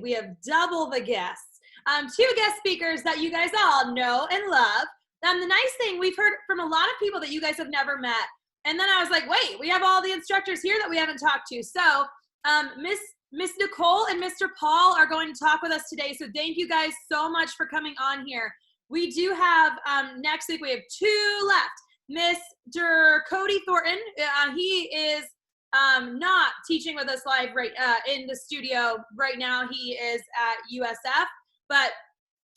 We have double the guests. Two guest speakers that you guys all know and love. The nice thing, we've heard from a lot of people that you guys have never met. And then I was like, wait, we have all the instructors here that we haven't talked to. So Miss Nicole and Mr. Paul are going to talk with us today. So thank you guys so much for coming on here. We do have, next week, we have two left. Mr. Cody Thornton, he is not teaching with us live right in the studio right now. He is at USF, but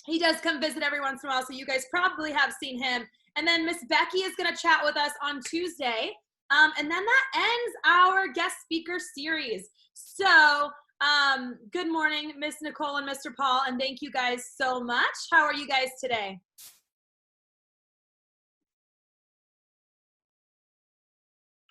he does come visit every once in a while, so you guys probably have seen him. And then Miss Becky is going to chat with us on Tuesday. And then that ends our guest speaker series. So good morning, Miss Nicole and Mr. Paul, and thank you guys so much. How are you guys today?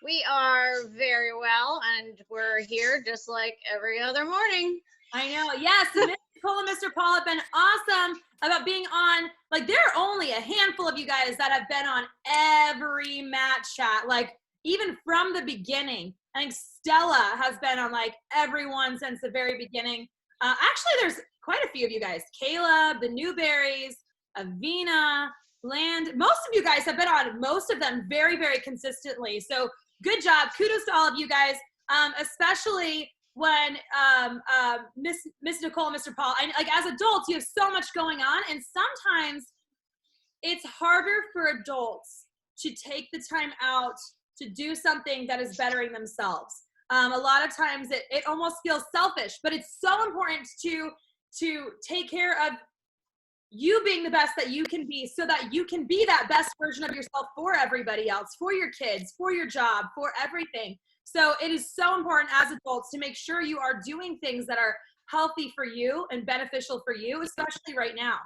We are very well, and we're here just like every other morning. I know, yes. Miss Nicole and Mr. Paul have been awesome about being on, like, there are only a handful of you guys that have been on every mat chat, like, even from the beginning. I think Stella has been on, like, everyone since the very beginning. Actually, there's quite a few of you guys. Caleb, the Newberries, Avina, Land. Most of you guys have been on, most of them very, very consistently. So good job. Kudos to all of you guys, especially when Miss Nicole and Mr. Paul, like, as adults, you have so much going on, and sometimes it's harder for adults to take the time out to do something that is bettering themselves. A lot of times it almost feels selfish, but it's so important to take care of you being the best that you can be, so that you can be that best version of yourself for everybody else, for your kids, for your job, for everything. So it is so important as adults to make sure you are doing things that are healthy for you and beneficial for you, especially right now.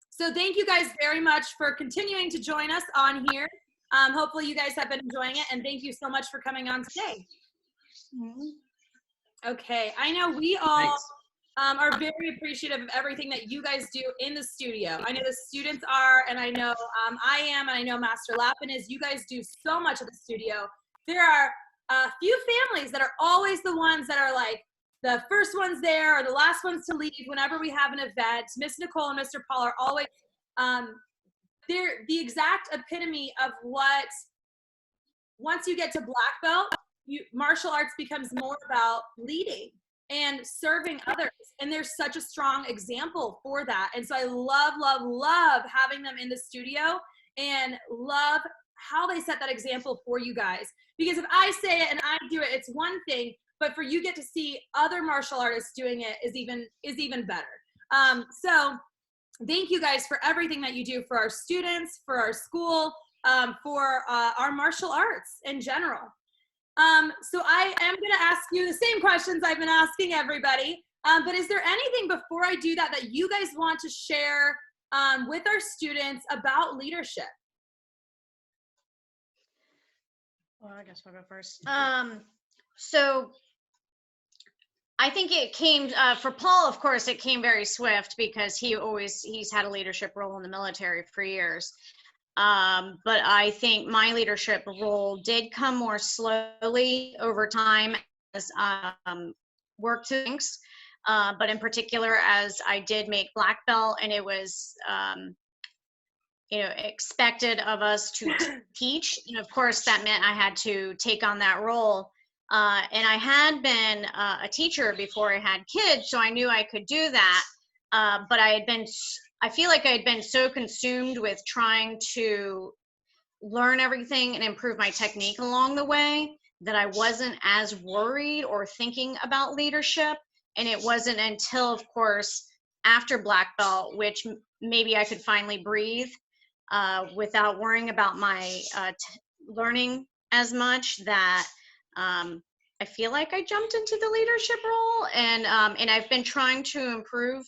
So thank you guys very much for continuing to join us on here. Hopefully you guys have been enjoying it, and thank you so much for coming on today. Okay, I know we all are very appreciative of everything that you guys do in the studio. I know the students are, and I know I am, and I know Master Lappin is. You guys do so much of the studio. There are a few families that are always the ones that are like the first ones there or the last ones to leave whenever we have an event. Miss Nicole and Mr. Paul are always, they're the exact epitome of what, once you get to black belt, martial arts becomes more about leading and serving others. And there's such a strong example for that. And so I love, love, love having them in the studio, and love how they set that example for you guys. Because if I say it and I do it, it's one thing, but for you get to see other martial artists doing it is even better. So thank you guys for everything that you do for our students, for our school, for our martial arts in general. So I am going to ask you the same questions I've been asking everybody, but is there anything before I do that you guys want to share with our students about leadership? Well, I guess I'll go first. So I think it came for Paul, of course, it came very swift because he's had a leadership role in the military for years. But I think my leadership role did come more slowly over time as work things. But in particular, as I did make black belt, and it was expected of us to teach. And of course, that meant I had to take on that role. And I had been a teacher before I had kids, so I knew I could do that. But I feel like I had been so consumed with trying to learn everything and improve my technique along the way that I wasn't as worried or thinking about leadership. And it wasn't until, of course, after black belt, which maybe I could finally breathe without worrying about my learning as much, that I feel like I jumped into the leadership role, and I've been trying to improve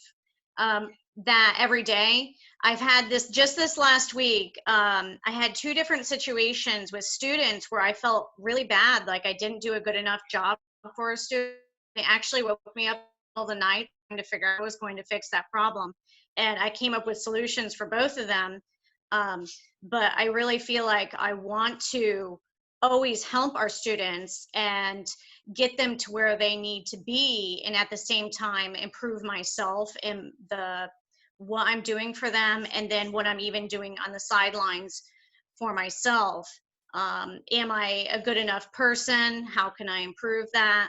that every day. I've had this last week, I had 2 different situations with students where I felt really bad, like I didn't do a good enough job for a student. They actually woke me up all the night trying to figure out how I was going to fix that problem. And I came up with solutions for both of them. But I really feel like I want to always help our students and get them to where they need to be, and at the same time improve myself and what I'm doing for them, and then what I'm even doing on the sidelines for myself. Am I a good enough person? How can I improve that?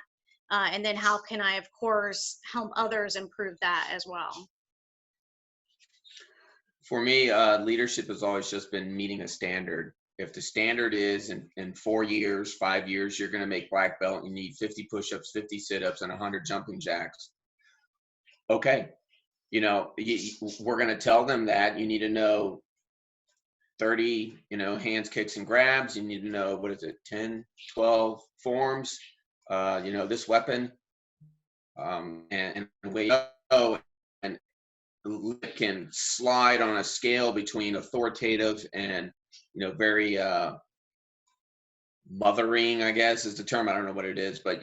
And then how can I, of course, help others improve that as well? For me, leadership has always just been meeting a standard. If the standard is in 4 years, 5 years, you're going to make black belt, you need 50 push-ups, 50 sit-ups, and 100 jumping jacks. Okay. You know, we're going to tell them that you need to know 30, hands, kicks, and grabs. You need to know, 10, 12 forms, this weapon, and way go, and can slide on a scale between authoritative and, very mothering, I guess is the term. I don't know what it is, but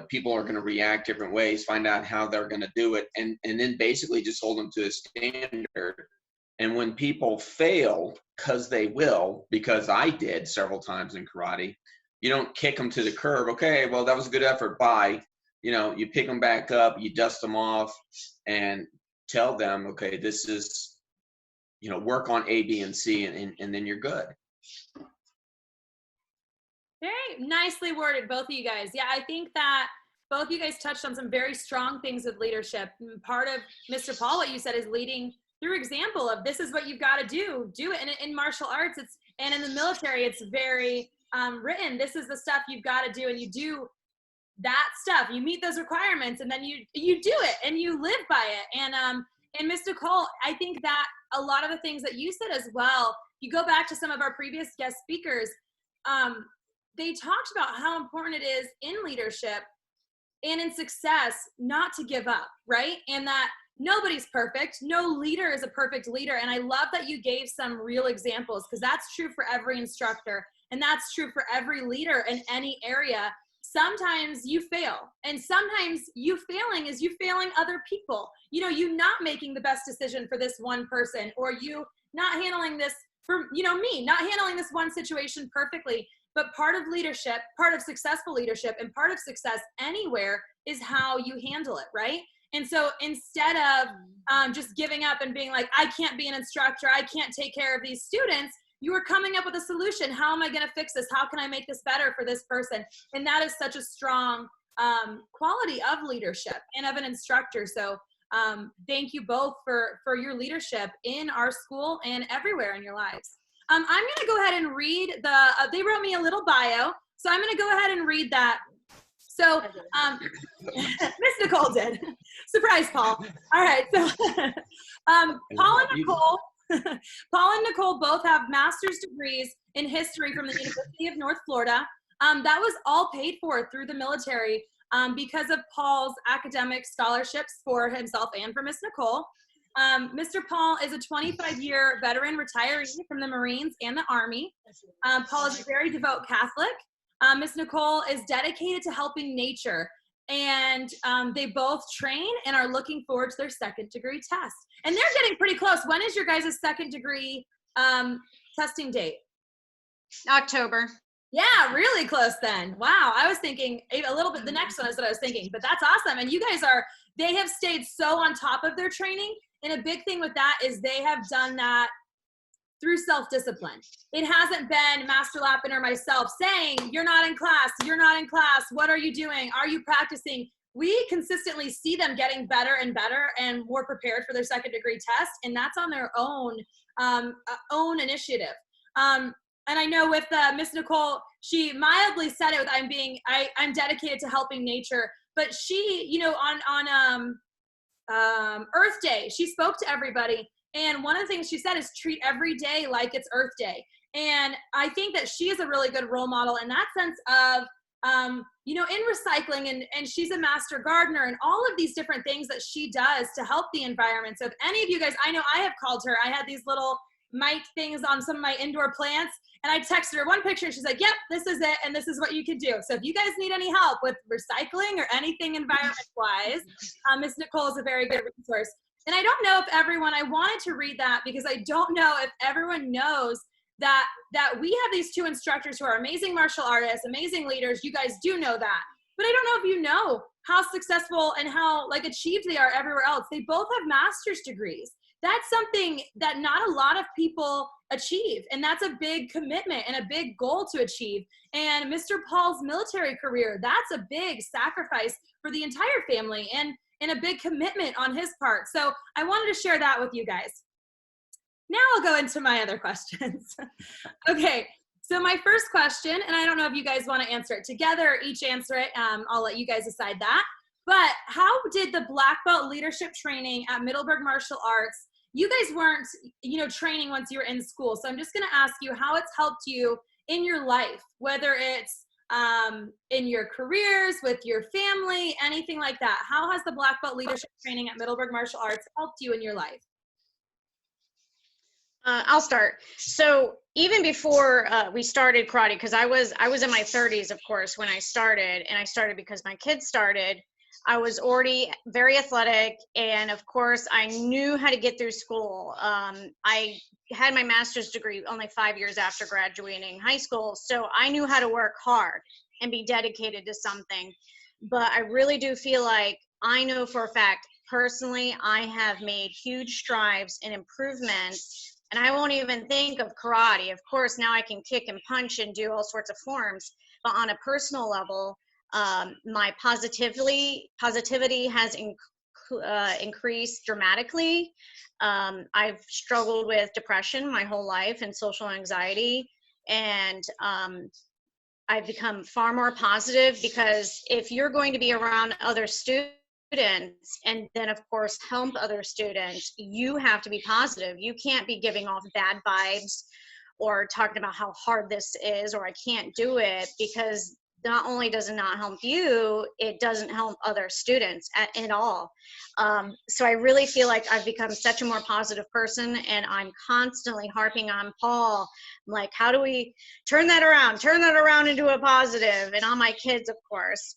people are going to react different ways, find out how they're going to do it, and then basically just hold them to a standard. And when people fail, because I did several times in karate, you don't kick them to the curb. Okay, well, that was a good effort. Bye. You pick them back up, you dust them off, and tell them, okay, this is, work on A, B, and C, and then you're good. Very nicely worded, both of you guys. Yeah, I think that both of you guys touched on some very strong things with leadership. And part of Mr. Paul, what you said is leading through example of this is what you've got to do it. And in martial arts, and in the military, it's very written. This is the stuff you've got to do, and you do that stuff. You meet those requirements, and then you do it, and you live by it. And Ms. Nicole, I think that a lot of the things that you said as well, you go back to some of our previous guest speakers, they talked about how important it is in leadership and in success not to give up, right? And that nobody's perfect. No leader is a perfect leader. And I love that you gave some real examples, because that's true for every instructor, and that's true for every leader in any area. Sometimes you fail, and sometimes you failing is you failing other people. You not making the best decision for this one person, or you not handling this for, me, not handling this one situation perfectly. But part of leadership, part of successful leadership, and part of success anywhere is how you handle it, right? And so instead of just giving up and being like, I can't be an instructor, I can't take care of these students, you are coming up with a solution. How am I going to fix this? How can I make this better for this person? And that is such a strong quality of leadership and of an instructor. So thank you both for your leadership in our school and everywhere in your lives. I'm going to go ahead and read they wrote me a little bio, so I'm going to go ahead and read that. So Miss Nicole did. Surprise, Paul. All right. So Paul and Nicole both have master's degrees in history from the University of North Florida. That was all paid for through the military because of Paul's academic scholarships for himself and for Miss Nicole. Mr. Paul is a 25-year veteran retiree from the Marines and the Army. Paul is a very devout Catholic. Miss Nicole is dedicated to helping nature, and they both train and are looking forward to their second degree test. And they're getting pretty close. When is your guys' second degree testing date? October. Yeah, really close then. Wow, I was thinking a little bit, the next one is what I was thinking, but that's awesome. And you guys they have stayed so on top of their training. And a big thing with that is they have done that through self-discipline. It hasn't been Master Lappin or myself saying, you're not in class, what are you doing? Are you practicing? We consistently see them getting better and better and more prepared for their second degree test. And that's on their own initiative. And I know with Miss Nicole, she mildly said it with I'm dedicated to helping nature, but she, on Earth Day, she spoke to everybody, and one of the things she said is treat every day like it's Earth Day. And I think that she is a really good role model in that sense of in recycling, and she's a master gardener, and all of these different things that she does to help the environment. So if any of you guys, I know I have called her, I had these little mite things on some of my indoor plants, and I texted her one picture, and she's like, yep, this is it, and this is what you can do. So if you guys need any help with recycling or anything environment-wise, Ms. Nicole is a very good resource. And I don't know if I wanted to read that because I don't know if everyone knows that we have these two instructors who are amazing martial artists, amazing leaders. You guys do know that. But I don't know if you know how successful and how like achieved they are everywhere else. They both have master's degrees. That's something that not a lot of people achieve. And that's a big commitment and a big goal to achieve. And Mr. Paul's military career, that's a big sacrifice for the entire family and a big commitment on his part. So I wanted to share that with you guys. Now I'll go into my other questions. Okay, so my first question, and I don't know if you guys want to answer it together or each answer it. I'll let you guys decide that. But how did the black belt leadership training at Middleburg Martial Arts, you guys weren't, training once you were in school. So I'm just going to ask you how it's helped you in your life, whether it's in your careers, with your family, anything like that. How has the black belt leadership training at Middleburg Martial Arts helped you in your life? I'll start. So even before we started karate, because I was in my 30s, of course, when I started, and I started because my kids started. I was already very athletic, and of course, I knew how to get through school. I had my master's degree only 5 years after graduating high school, so I knew how to work hard and be dedicated to something. But I really do feel like I know for a fact, personally, I have made huge strides and improvements. And I won't even think of karate. Of course, now I can kick and punch and do all sorts of forms. But on a personal level, my positivity has increased dramatically. I've struggled with depression my whole life and social anxiety. And I've become far more positive, because if you're going to be around other students and then of course help other students, you have to be positive. You can't be giving off bad vibes or talking about how hard this is or I can't do it, because not only does it not help you, it doesn't help other students at all. So I really feel like I've become such a more positive person, and I'm constantly harping on Paul. I'm like, how do we turn that around into a positive? And on my kids, of course.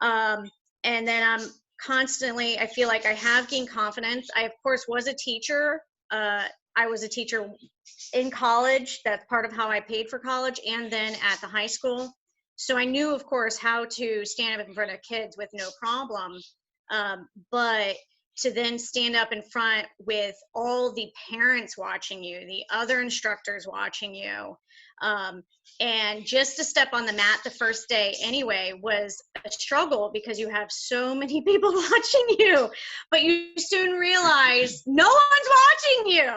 And then I'm constantly, I feel like I have gained confidence. I, of course, was a teacher. I was a teacher in college. That's part of how I paid for college, and then at the high school. So I knew, of course, how to stand up in front of kids with no problem. But to then stand up in front with all the parents watching you, the other instructors watching you, and just to step on the mat the first day anyway was a struggle, because you have so many people watching you, but you soon realize no one's watching you.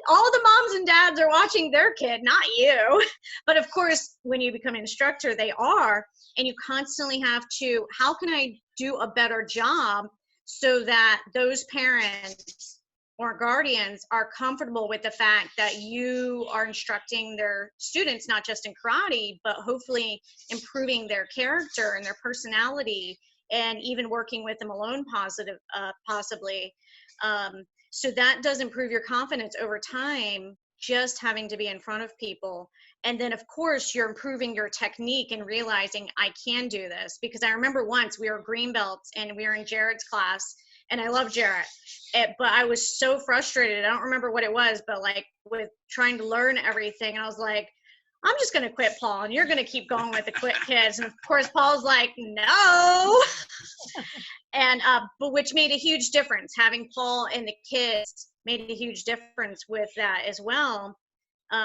All the moms and dads are watching their kid, not you. But of course, when you become an instructor, they are, and you constantly have to, how can I do a better job so that those parents or guardians are comfortable with the fact that you are instructing their students, not just in karate, but hopefully improving their character and their personality, and even working with them alone possibly. So that does improve your confidence over time, just having to be in front of people. And then of course you're improving your technique and realizing I can do this, because I remember once we were green belts and we were in Jared's class, and I love Jared, but I was so frustrated. I don't remember what it was, but like with trying to learn everything, and I was like, I'm just going to quit, Paul, and you're going to keep going with the quit kids. And of course, Paul's like, no. And, but which made a huge difference. Having Paul and the kids made a huge difference with that as well.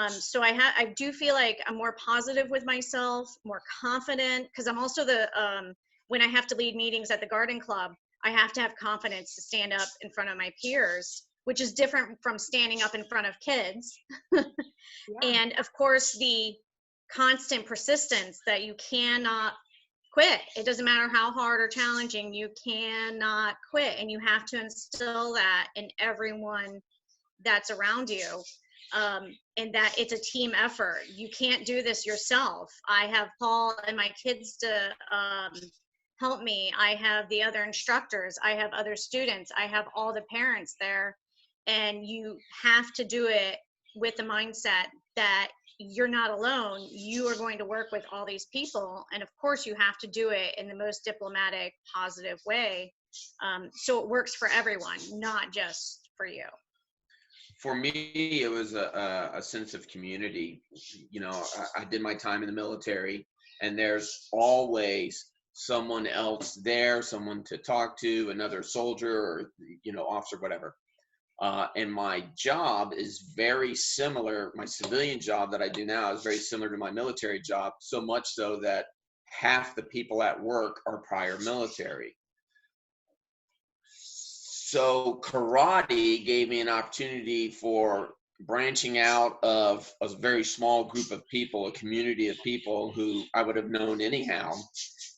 So I do feel like I'm more positive with myself, more confident, because I'm also when I have to lead meetings at the garden club, I have to have confidence to stand up in front of my peers, which is different from standing up in front of kids. Yeah. And of course, the constant persistence that you cannot quit. It doesn't matter how hard or challenging, you cannot quit. And you have to instill that in everyone that's around you. And that it's a team effort. You can't do this yourself. I have Paul and my kids to help me. I have the other instructors. I have other students. I have all the parents there. And you have to do it with the mindset that you're not alone. You are going to work with all these people. And of course, you have to do it in the most diplomatic, positive way. So it works for everyone, not just for you. For me, it was a sense of community. You know, I did my time in the military, and there's always someone else there, someone to talk to, another soldier or, you know, officer, whatever. And my job is very similar. My civilian job that I do now is very similar to my military job, so much so that half the people at work are prior military. So karate gave me an opportunity for branching out of a very small group of people, a community of people who I would have known anyhow,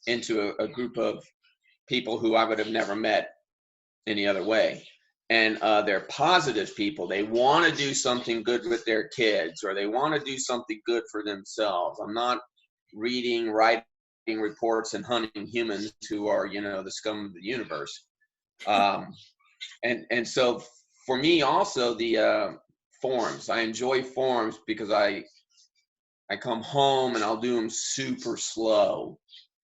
into a group of people who I would have never met any other way. And they're positive people. They want to do something good with their kids, or they want to do something good for themselves. I'm not reading, writing reports and hunting humans who are, you know, the scum of the universe. And so for me also, the forms, I enjoy forms because I come home and I'll do them super slow.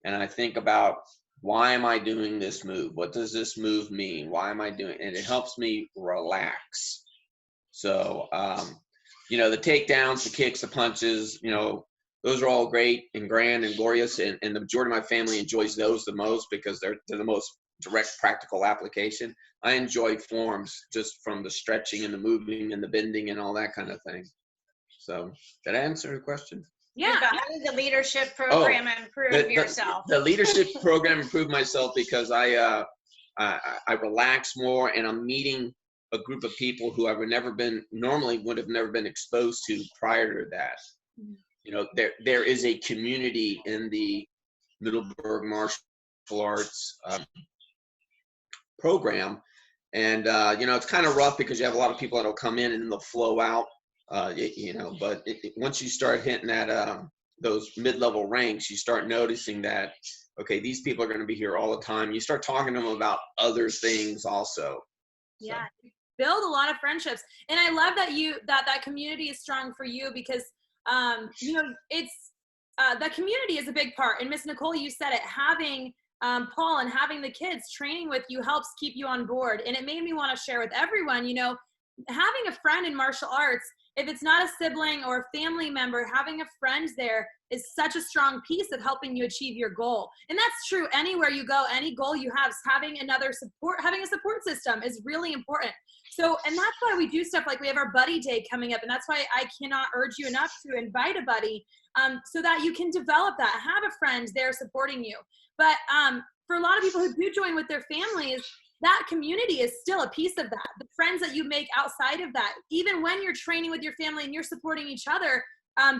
And I think about, why am I doing this move? What does this move mean? Why am I doing it? And it helps me relax. So, you know, the takedowns, the kicks, the punches, you know, those are all great and grand and glorious. And the majority of my family enjoys those the most because they're the most direct practical application. I enjoy forms just from the stretching and the moving and the bending and all that kind of thing. So did I answer the question? Yeah. How did the leadership program improve yourself? The leadership program improved myself because I relax more, and I'm meeting a group of people who I would have never been exposed to prior to that. You know, there is a community in the Middleburg martial arts program, and you know, it's kind of rough because you have a lot of people that'll come in and then they'll flow out. You know, but once you start hitting at those mid-level ranks, you start noticing that, okay, these people are going to be here all the time. You start talking to them about other things also. Yeah, so. Build a lot of friendships, and I love that that community is strong for you because you know, it's the community is a big part. And Miss Nicole, you said it, having Paul and having the kids training with you helps keep you on board, and it made me want to share with everyone, you know, having a friend in martial arts, if it's not a sibling or a family member, having a friend there is such a strong piece of helping you achieve your goal. And that's true anywhere you go, any goal you have, having a support system is really important. So, and that's why we do stuff like we have our buddy day coming up. And that's why I cannot urge you enough to invite a buddy so that you can develop that, have a friend there supporting you. But for a lot of people who do join with their families, that community is still a piece of that. The friends that you make outside of that, even when you're training with your family and you're supporting each other,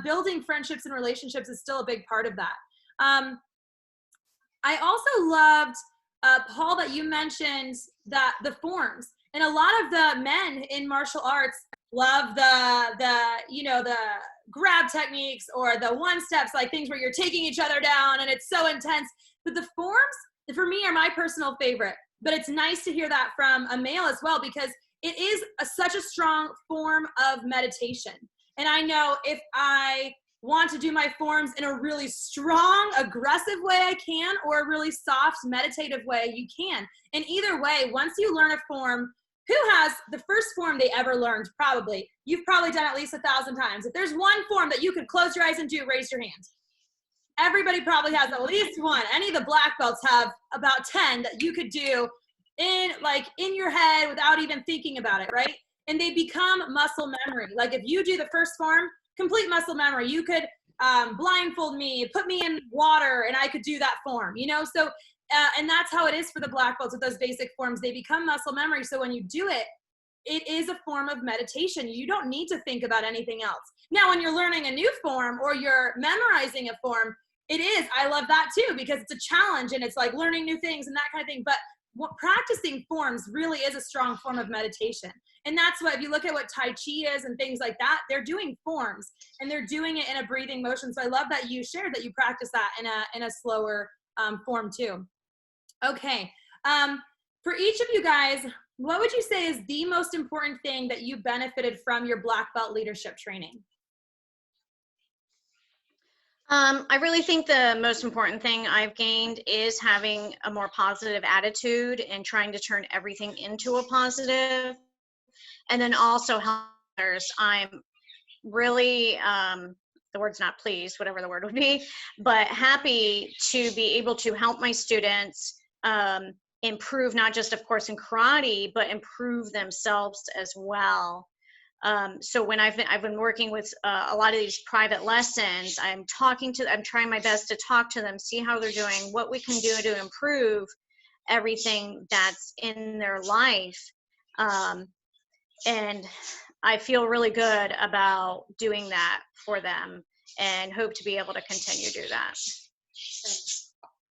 building friendships and relationships is still a big part of that. I also loved, Paul, that you mentioned that the forms, and a lot of the men in martial arts love the you know, the grab techniques or the one steps, like things where you're taking each other down and it's so intense. But the forms, for me, are my personal favorite. But it's nice to hear that from a male as well, because it is such a strong form of meditation. And I know if I want to do my forms in a really strong, aggressive way, I can, or a really soft, meditative way, you can. And either way, once you learn a form, who has the first form they ever learned? Probably. You've probably done at least 1,000 times. If there's one form that you could close your eyes and do, raise your hand. Everybody probably has at least one. Any of the black belts have about 10 that you could do in your head without even thinking about it, right? And they become muscle memory. Like if you do the first form, complete muscle memory. You could blindfold me, put me in water, and I could do that form, you know? So, and that's how it is for the black belts with those basic forms. They become muscle memory. So when you do it, it is a form of meditation. You don't need to think about anything else. Now, when you're learning a new form or you're memorizing a form, it is. I love that too, because it's a challenge and it's like learning new things and that kind of thing. But practicing forms really is a strong form of meditation. And that's what, if you look at what Tai Chi is and things like that, they're doing forms and they're doing it in a breathing motion. So I love that you shared that you practice that in a slower form too. Okay. For each of you guys, what would you say is the most important thing that you benefited from your black belt leadership training? I really think the most important thing I've gained is having a more positive attitude and trying to turn everything into a positive. and then also help others. I'm really, the word's not pleased, whatever the word would be, but happy to be able to help my students improve, not just, of course, in karate, but improve themselves as well. So when I've been working with a lot of these private lessons, I'm trying my best to talk to them, see how they're doing, what we can do to improve everything that's in their life. And I feel really good about doing that for them and hope to be able to continue to do that.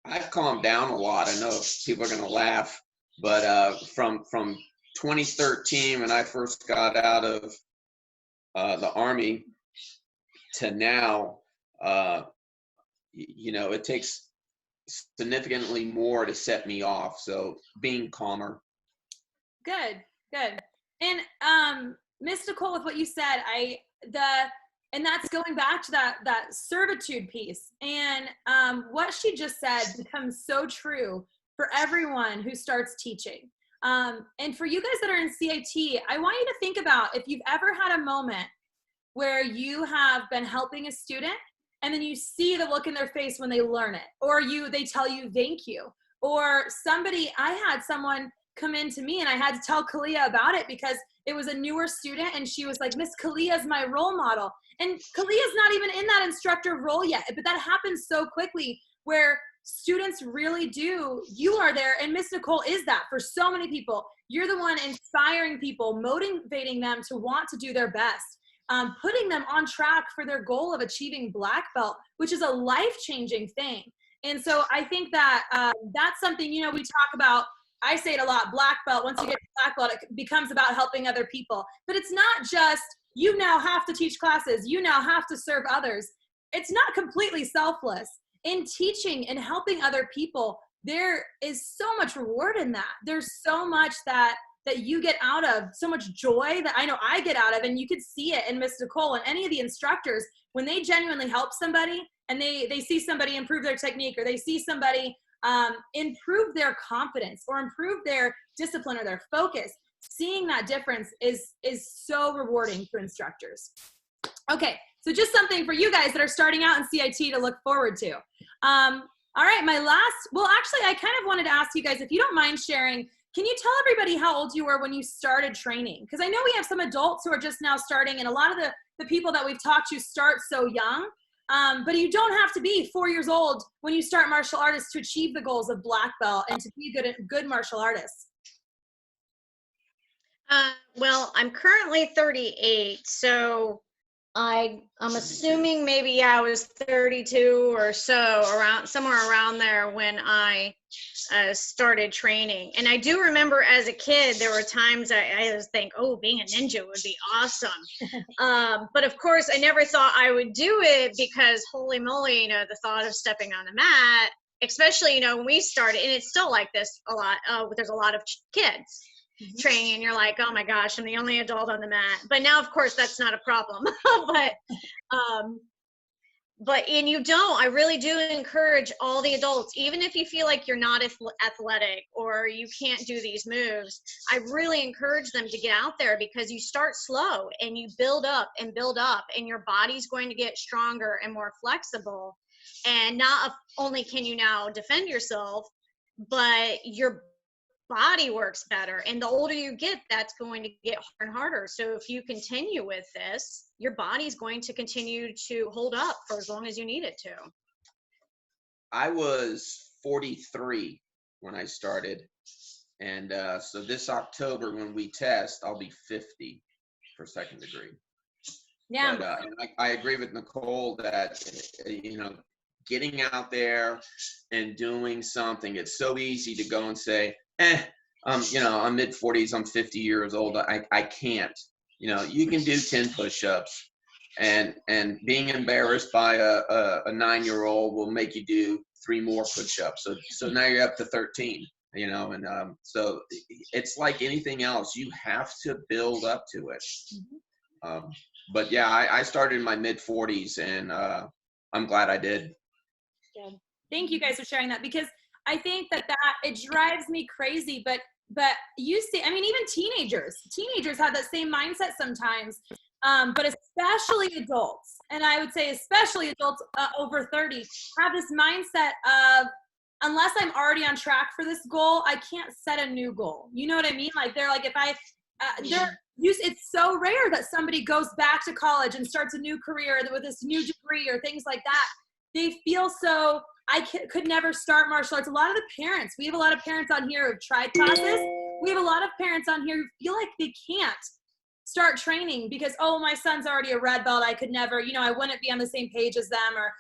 I've calmed down a lot. I know people are going to laugh, but from 2013, when I first got out of the Army to now, it takes significantly more to set me off. So being calmer. Good. And Miss Nicole, with what you said, and that's going back to that servitude piece. And what she just said becomes so true for everyone who starts teaching. And for you guys that are in CIT, I want you to think about if you've ever had a moment where you have been helping a student and then you see the look in their face when they learn it, or they tell you thank you, or I had someone come in to me and I had to tell Kalia about it because it was a newer student and she was like, Miss Kalia is my role model. And Kalia's not even in that instructor role yet, but that happens so quickly where students really do, you are there, and Miss Nicole is that for so many people. You're the one inspiring people, motivating them to want to do their best, putting them on track for their goal of achieving black belt, which is a life-changing thing. And so I think that that's something, we talk about, I say it a lot, black belt. Once you get to black belt, it becomes about helping other people. But it's not just, you now have to teach classes, you now have to serve others. It's not completely selfless. In teaching and helping other people, there is so much reward in that. There's so much that you get out of, so much joy that I know I get out of, and you could see it in Miss Nicole and any of the instructors when they genuinely help somebody and they see somebody improve their technique, or they see somebody improve their confidence or improve their discipline or their focus. Seeing that difference is so rewarding for instructors. Okay, so just something for you guys that are starting out in CIT to look forward to. All right, actually, I kind of wanted to ask you guys, if you don't mind sharing, can you tell everybody how old you were when you started training? Because I know we have some adults who are just now starting, and a lot of the people that we've talked to start so young. But you don't have to be 4 years old when you start martial artists to achieve the goals of black belt and to be a good martial artist. Well, I'm currently 38, so I'm assuming maybe I was 32 or so, somewhere around there when I started training. And I do remember as a kid, there were times I was think, oh, being a ninja would be awesome. But of course, I never thought I would do it because holy moly, the thought of stepping on the mat, especially, when we started, and it's still like this a lot, there's a lot of kids training, and you're like, oh my gosh, I'm the only adult on the mat. But now, of course, that's not a problem. I really do encourage all the adults, even if you feel like you're not athletic or you can't do these moves, I really encourage them to get out there, because you start slow and you build up, and your body's going to get stronger and more flexible. And not only can you now defend yourself, but your body works better, and the older you get, that's going to get harder and harder. So if you continue with this, your body's going to continue to hold up for as long as you need it to. I was 43 when I started, and so this October when we test, I'll be 50 for second degree. Yeah. But, I agree with Nicole that getting out there and doing something, it's so easy to go and say, I'm mid 40s, I'm 50 years old, I can't. You can do 10 push-ups, and being embarrassed by a 9-year-old will make you do 3 more push-ups. So now you're up to 13, so it's like anything else, you have to build up to it. But yeah, I started in my mid 40s, and I'm glad I did. Good. Thank you guys for sharing that, because I think that it drives me crazy, but but you see, I mean, even teenagers have that same mindset sometimes, but especially adults. And I would say especially adults over 30 have this mindset of, unless I'm already on track for this goal, I can't set a new goal. You know what I mean? Like they're like, if I, it's so rare that somebody goes back to college and starts a new career with this new degree or things like that. They feel so, could never start martial arts. A lot of the parents, we have a lot of parents on here who've tried classes. We have a lot of parents on here who feel like they can't start training because, oh, my son's already a red belt. I could never, I wouldn't be on the same page as them, or,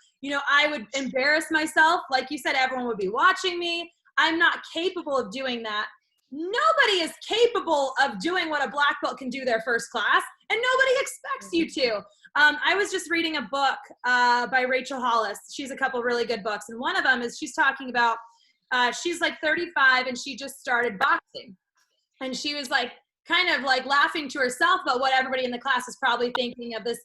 I would embarrass myself. Like you said, everyone would be watching me. I'm not capable of doing that. Nobody is capable of doing what a black belt can do their first class, and nobody expects you to. I was just reading a book by Rachel Hollis. She's a couple really good books, and one of them is she's talking about, she's like 35 and she just started boxing. And she was like, kind of like laughing to herself about what everybody in the class is probably thinking of this.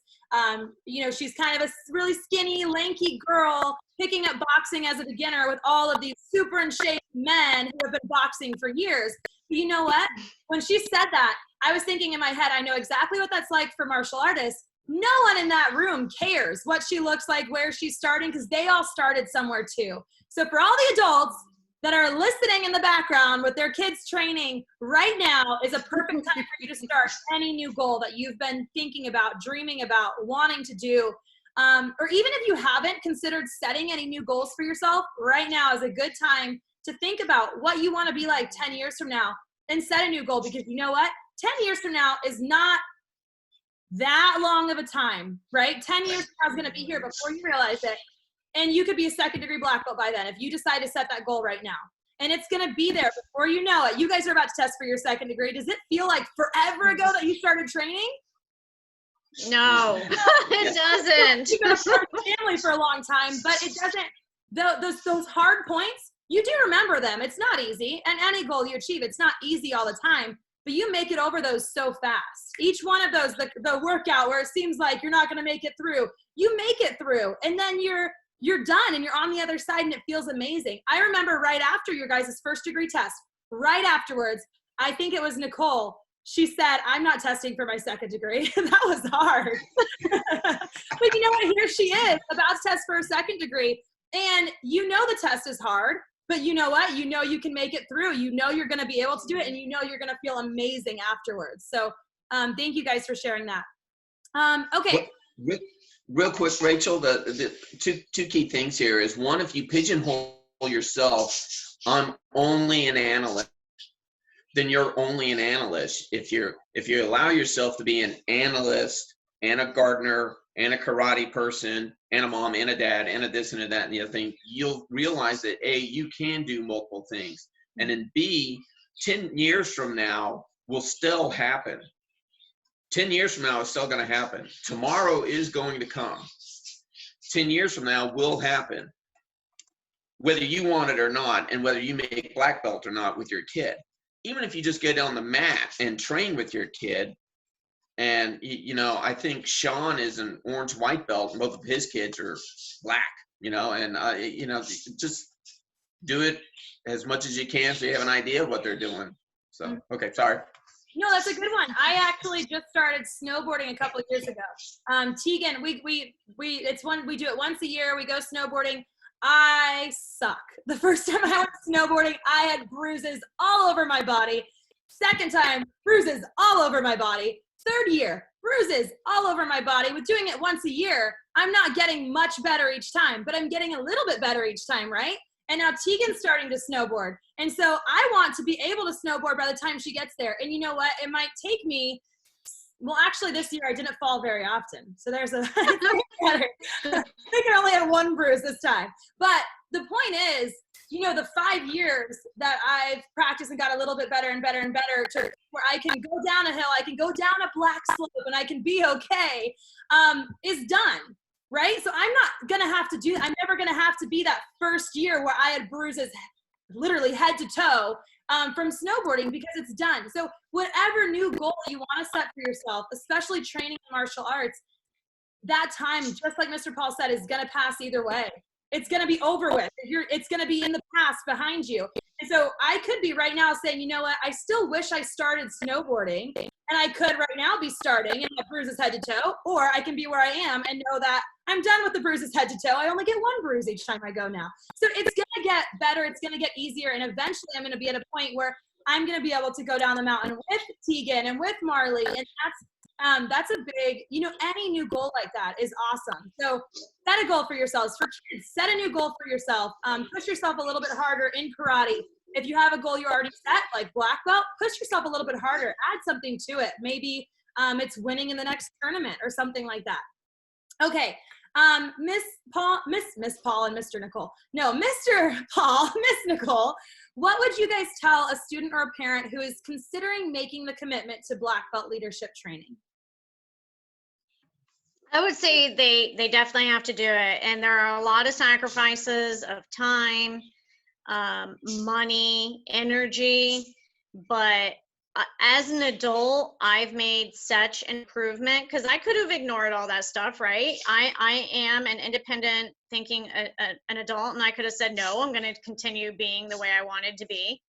She's kind of a really skinny, lanky girl picking up boxing as a beginner with all of these super in shape men who have been boxing for years. But you know what? When she said that, I was thinking in my head, I know exactly what that's like for martial artists. No one in that room cares what she looks like, where she's starting, because they all started somewhere too. So for all the adults that are listening in the background with their kids training, right now is a perfect time for you to start any new goal that you've been thinking about, dreaming about, wanting to do. Or even if you haven't considered setting any new goals for yourself, right now is a good time to think about what you want to be like 10 years from now and set a new goal, because you know what? 10 years from now is not that long of a time, right? 10 years from now is going to be here before you realize it. And you could be a second-degree black belt by then if you decide to set that goal right now. And it's going to be there before you know it. You guys are about to test for your second degree. Does it feel like forever ago that you started training? No, it doesn't. You've been a part of the family for a long time, but it doesn't. Those hard points, you do remember them. It's not easy. And any goal you achieve, it's not easy all the time. But you make it over those so fast. Each one of those, the workout where it seems like you're not going to make it through, you make it through. And then you're done and you're on the other side and it feels amazing. I remember right after your guys' first degree test, right afterwards, I think it was Nicole, she said, I'm not testing for my second degree. That was hard. But you know what? Here she is about to test for her second degree. And you know the test is hard, but you know what? You know you can make it through. You know you're going to be able to do it, and you know you're going to feel amazing afterwards. So thank you guys for sharing that. Okay. Real quick, Rachel, the two key things here is, one, if you pigeonhole yourself, I'm only an analyst, then you're only an analyst. If you allow yourself to be an analyst and a gardener and a karate person and a mom and a dad and a this and a that and the other thing, you'll realize that A, you can do multiple things. And then B, 10 years from now will still happen. 10 years from now, it's still going to happen. Tomorrow is going to come. 10 years from now will happen, whether you want it or not, and whether you make black belt or not with your kid. Even if you just get on the mat and train with your kid, and, I think Sean is an orange white belt, and both of his kids are black, and, just do it as much as you can so you have an idea of what they're doing. So, okay, sorry. No, that's a good one. I actually just started snowboarding a couple of years ago. Tegan, we do it once a year. We go snowboarding. I suck. The first time I went snowboarding, I had bruises all over my body. Second time, bruises all over my body. Third year, bruises all over my body. With doing it once a year, I'm not getting much better each time, but I'm getting a little bit better each time, right? And now Tegan's starting to snowboard. And so I want to be able to snowboard by the time she gets there. And you know what? It might take me, well, actually this year I didn't fall very often. So there's better. I think I only had one bruise this time. But the point is, the 5 years that I've practiced and got a little bit better and better and better to where I can go down a hill, I can go down a black slope and I can be okay, is done. Right? So I'm not going to have to do that. I'm never going to have to be that first year where I had bruises literally head to toe from snowboarding, because it's done. So whatever new goal you want to set for yourself, especially training in martial arts, that time, just like Mr. Paul said, is going to pass either way. It's going to be over with. It's going to be in the past behind you. And so I could be right now saying, you know what, I still wish I started snowboarding, and I could right now be starting and have bruises head to toe, or I can be where I am and know that I'm done with the bruises head to toe. I only get one bruise each time I go now. So it's going to get better. It's going to get easier. And eventually I'm going to be at a point where I'm going to be able to go down the mountain with Tegan and with Marley. And that's a big, any new goal like that is awesome. So set a goal for yourselves. For kids, set a new goal for yourself. Push yourself a little bit harder in karate. If you have a goal you already set, like black belt, push yourself a little bit harder. Add something to it. Maybe it's winning in the next tournament or something like that. Okay, Miss Paul and Mr. Nicole. No, Mr. Paul, Miss Nicole, what would you guys tell a student or a parent who is considering making the commitment to black belt leadership training? I would say they definitely have to do it. And there are a lot of sacrifices of time, money, energy, but as an adult, I've made such an improvement because I could have ignored all that stuff, right? I am an independent thinking an adult, and I could have said, no, I'm going to continue being the way I wanted to be.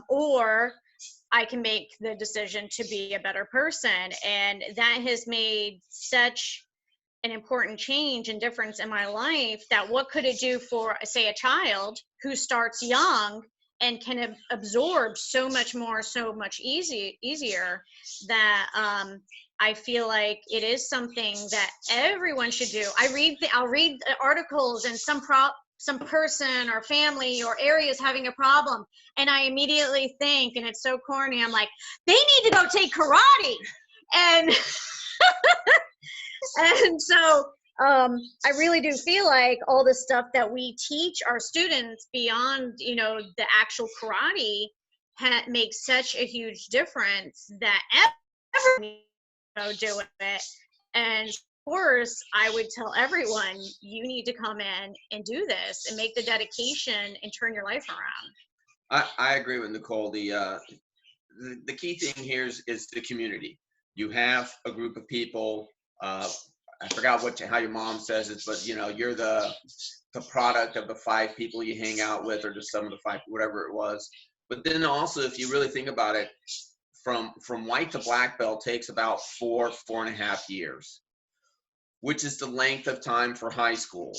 Or I can make the decision to be a better person. And that has made such an important change and difference in my life that what could it do for, say, a child who starts young and can absorb so much more, so much easier that I feel like it is something that everyone should do. I'll read the articles and some person or family or area is having a problem, and I immediately think, and it's so corny, I'm like, they need to go take karate. And and so I really do feel like all the stuff that we teach our students beyond, the actual karate makes such a huge difference that everyone do it. And of course, I would tell everyone, you need to come in and do this and make the dedication and turn your life around. I agree with Nicole. The key thing here is the community. You have a group of people. I forgot how your mom says it, but you're the product of the 5 people you hang out with, or just some of the 5, whatever it was. But then also, if you really think about it, from white to black belt takes about 4.5 years, which is the length of time for high school,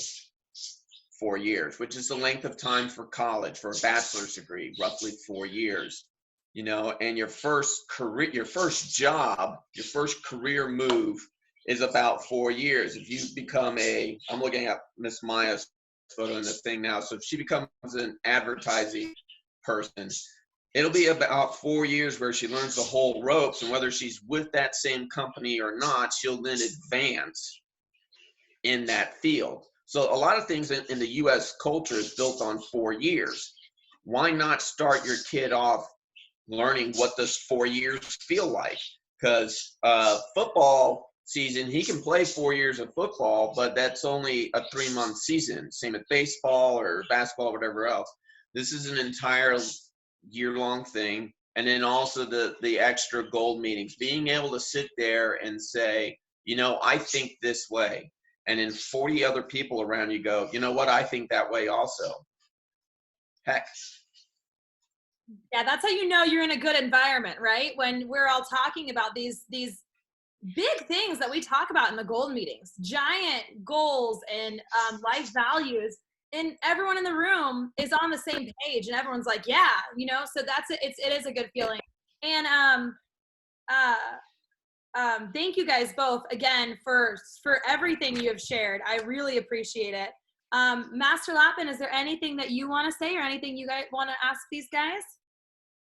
4 years, which is the length of time for college, for a bachelor's degree, roughly 4 years. And your first job, your first career move is about 4 years. If you become I'm looking at Miss Maya's photo in the thing now. So if she becomes an advertising person, it'll be about 4 years where she learns the whole ropes, and whether she's with that same company or not, she'll then advance in that field. So a lot of things in the U.S. culture is built on 4 years. Why not start your kid off learning what does 4 years feel like? Because football season, he can play 4 years of football, but that's only a 3-month season. Same with baseball or basketball, whatever else. This is an entire year-long thing. And then also the extra gold meetings, being able to sit there and say, I think this way. And then 40 other people around you go, you know what, I think that way also. Heck. Yeah, that's how you're in a good environment, right? When we're all talking about these big things that we talk about in the gold meetings, giant goals and life values, and everyone in the room is on the same page, and everyone's like, yeah, so that's it. It is a good feeling. And thank you guys both again for everything you have shared. I really appreciate it. Master Lappin, is there anything that you want to say or anything you guys want to ask these guys?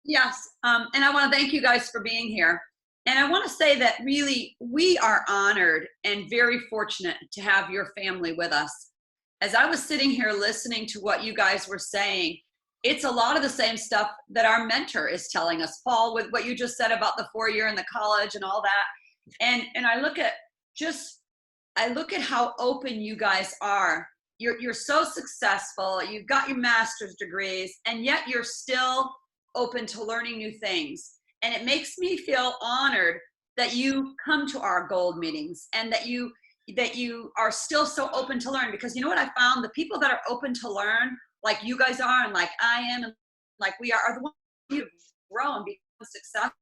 Yes, and I want to thank you guys for being here. And I want to say that really we are honored and very fortunate to have your family with us. As I was sitting here listening to what you guys were saying, it's a lot of the same stuff that our mentor is telling us, Paul, with what you just said about the 4-year and the college and all that. And I look at how open you guys are. You're so successful. You've got your master's degrees, and yet you're still open to learning new things. And it makes me feel honored that you come to our gold meetings and that you are still so open to learn. Because you know what I found? The people that are open to learn, like you guys are and like I am and like we are the ones who grow and become successful.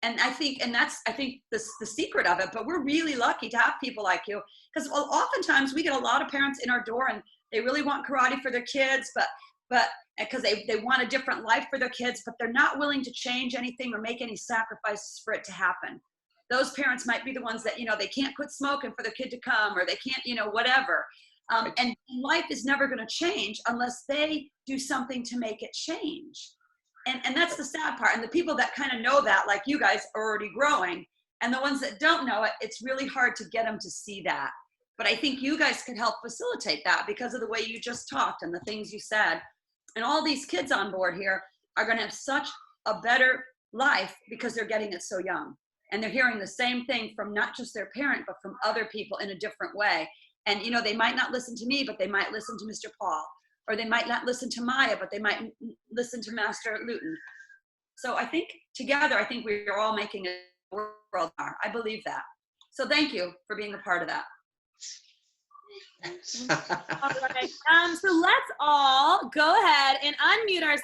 And I think the secret of it, but we're really lucky to have people like you, because oftentimes we get a lot of parents in our door and they really want karate for their kids, but because they want a different life for their kids, but they're not willing to change anything or make any sacrifices for it to happen. Those parents might be the ones that, they can't quit smoking for their kid to come, or they can't, whatever. And life is never going to change unless they do something to make it change. And that's the sad part. And the people that kind of know that, like you guys, are already growing. And the ones that don't know it, it's really hard to get them to see that. But I think you guys could help facilitate that because of the way you just talked and the things you said. And all these kids on board here are going to have such a better life because they're getting it so young. And they're hearing the same thing from not just their parent, but from other people in a different way. And, they might not listen to me, but they might listen to Mr. Paul. Or they might not listen to Maya, but they might listen to Master Luton. So I think together, we're all making a world better. I believe that. So thank you for being a part of that. All right. So let's all go ahead and unmute ourselves.